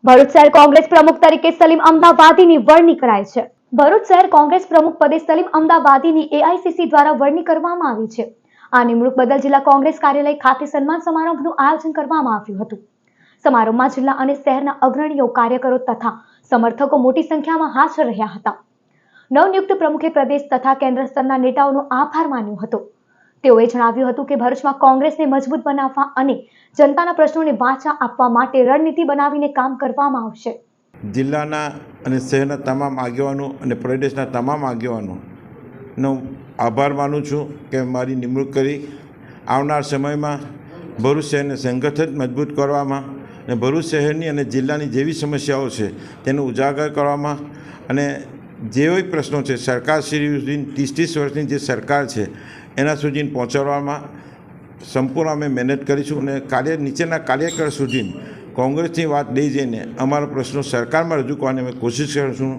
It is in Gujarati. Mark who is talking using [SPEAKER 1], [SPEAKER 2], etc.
[SPEAKER 1] ભરૂચ શહેર કોંગ્રેસ પ્રમુખ તરીકે સલીમ અમદાવાદીની વરણી કરાઈ છે। ભરૂચ શહેર કોંગ્રેસ પ્રમુખ પદે સલીમ અમદાવાદીની એઆઈસીસી દ્વારા વરણી કરવામાં આવી છે। આ નિમણૂક બદલ જિલ્લા કોંગ્રેસ કાર્યાલય ખાતે સન્માન સમારંભનું આયોજન કરવામાં આવ્યું હતું। સમારોહમાં જિલ્લા અને શહેરના અગ્રણીઓ, કાર્યકરો તથા સમર્થકો મોટી સંખ્યામાં હાજર રહ્યા હતા। નવનિયુક્ત પ્રમુખે પ્રદેશ તથા કેન્દ્ર સ્તરના નેતાઓનો આભાર માન્યો હતો। તેઓએ જણાવ્યું હતું કે ભરૂચમાં કોંગ્રેસને મજબૂત બનાવવા અને જનતાના પ્રશ્નોને વાચા આપવા માટે રણનીતિ બનાવીને કામ કરવામાં આવશે।
[SPEAKER 2] જિલ્લાના અને શહેરના તમામ આગેવાનો અને પ્રદેશના તમામ આગેવાનોનો આભાર માનું છું કે મારી નિમણૂક કરી આવનાર સમયમાં ભરૂચ શહેરને સંગઠિત મજબૂત કરવામાં અને ભરૂચ શહેરની અને જિલ્લાની જેવી સમસ્યાઓ છે તેનો ઉજાગર કરવામાં અને જેવી પ્રશ્નો છે સરકારશ્રી સુધી 30 વર્ષની જે સરકાર છે એના સુધી પહોંચાડવામાં સંપૂર્ણ અમે મહેનત કરીશું અને નીચેના કાર્યકર સુધી કોંગ્રેસની વાત લઈ જઈને અમારા પ્રશ્નો સરકારમાં રજૂ કરવાની અમે કોશિશ કરીશું।